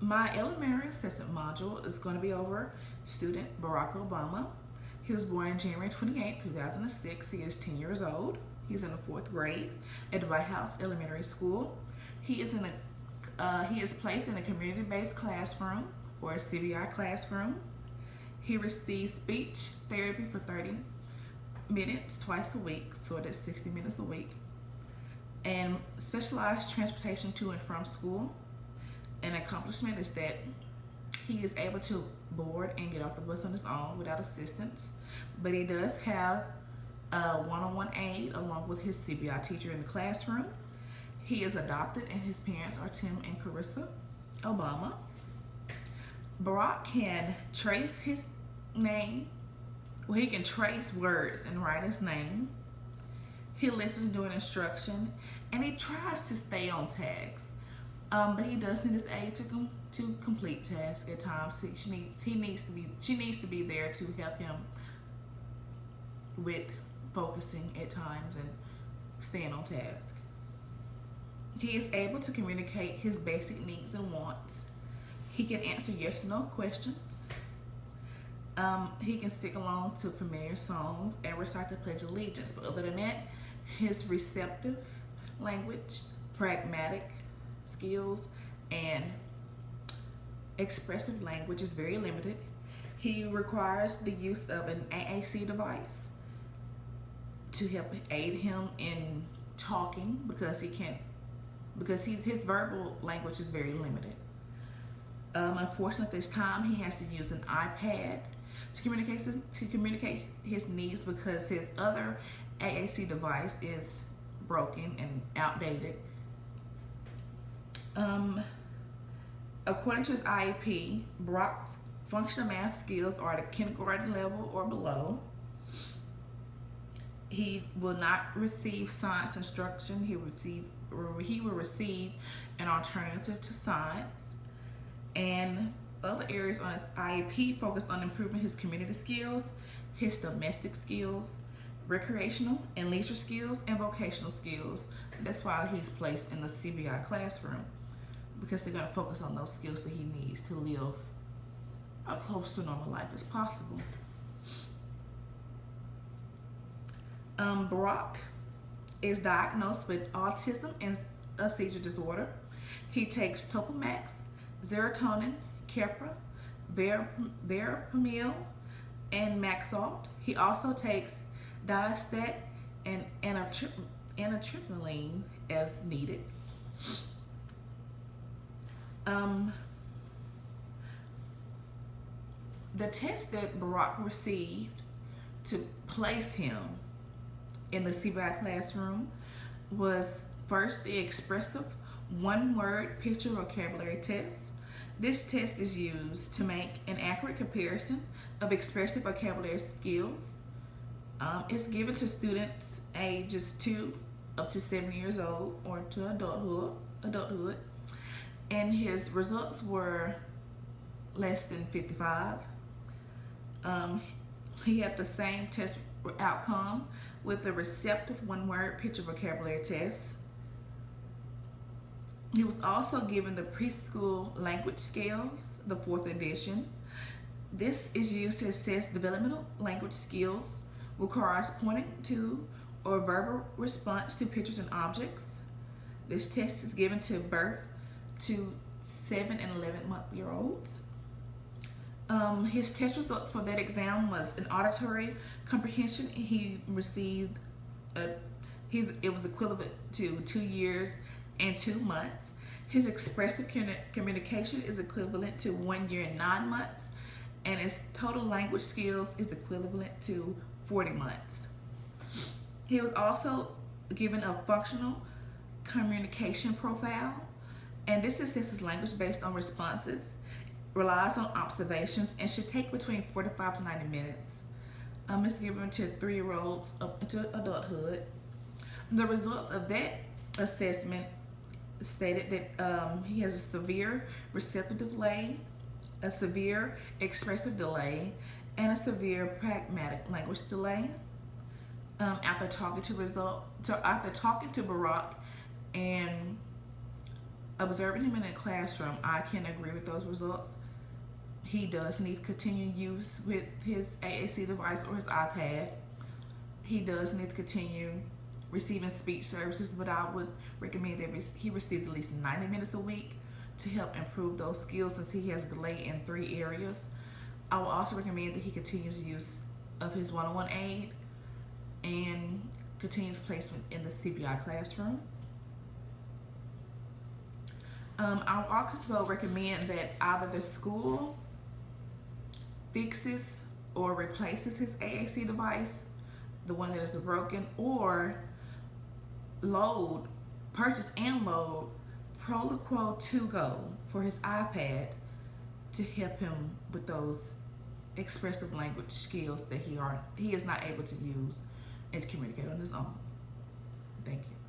My elementary assessment module is going to be over student Barack Obama. He was born January 28, 2006. He is 10 years old. He's in the fourth grade at White House Elementary School. He is placed in a community-based classroom or a CBI classroom. He receives speech therapy for 30 minutes twice a week, so that's 60 minutes a week, and specialized transportation to and from school. An accomplishment is that he is able to board and get off the bus on his own without assistance, but he does have a one-on-one aide along with his CBI teacher in the classroom. He is adopted and his parents are Tim and Carissa Obama. Barack can trace his name. Well, he can trace words and write his name. He listens during instruction and he tries to stay on task. But he does need his aide to complete tasks at times. She needs to be there to help him with focusing at times and staying on task. He is able to communicate his basic needs and wants. He can answer yes or no questions. He can sing along to familiar songs and recite the Pledge of Allegiance. But other than that, his receptive language, pragmatic skills, and expressive language is very limited. He requires the use of an AAC device to help aid him in talking because his verbal language is very limited. Unfortunately, at this time, he has to use an iPad to communicate his needs because his other AAC device is broken and outdated. According to his IEP, Barack's functional math skills are at a kindergarten level or below. He will not receive science instruction. He will receive an alternative to science. And other areas on his IEP focus on improving his community skills, his domestic skills, recreational and leisure skills, and vocational skills. That's why he's placed in the CBI classroom, because they're going to focus on those skills that he needs to live a close to normal life as possible. Barack is diagnosed with autism and a seizure disorder. He takes Topamax, serotonin, Keppra, verapamil, and Maxalt. He also takes Diastat and amitriptyline as needed. The test that Barack received to place him in the CBI classroom was first the expressive one-word picture vocabulary test. This test is used to make an accurate comparison of expressive vocabulary skills. It's given to students ages 2 up to 7 years old or to adulthood. And his results were less than 55. He had the same test outcome with the receptive one-word picture vocabulary test. He was also given the preschool language scales, the 4th edition. This is used to assess developmental language skills, requires pointing to or verbal response to pictures and objects. This test is given to birth to 7 and 11-month-year-olds. His test results for that exam was an auditory comprehension. He received it was equivalent to 2 years and 2 months. His expressive communication is equivalent to 1 year and 9 months, and his total language skills is equivalent to 40 months. He was also given a functional communication profile, and this assesses language based on responses, relies on observations, and should take between 45 to 90 minutes. It's given to 3-year-olds up into adulthood. The results of that assessment stated that he has a severe receptive delay, a severe expressive delay, and a severe pragmatic language delay. After talking to Barack and Observing him in the classroom, I can agree with those results. He does need continued use with his AAC device or his iPad. He does need to continue receiving speech services, but I would recommend that he receives at least 90 minutes a week to help improve those skills, since he has delay in 3 areas. I will also recommend that he continues use of his one-on-one aid and continues placement in the CPI classroom. I will also recommend that either the school fixes or replaces his AAC device, the one that is broken, or purchase and load Proloquo 2 Go for his iPad to help him with those expressive language skills that he is not able to use and to communicate on his own. Thank you.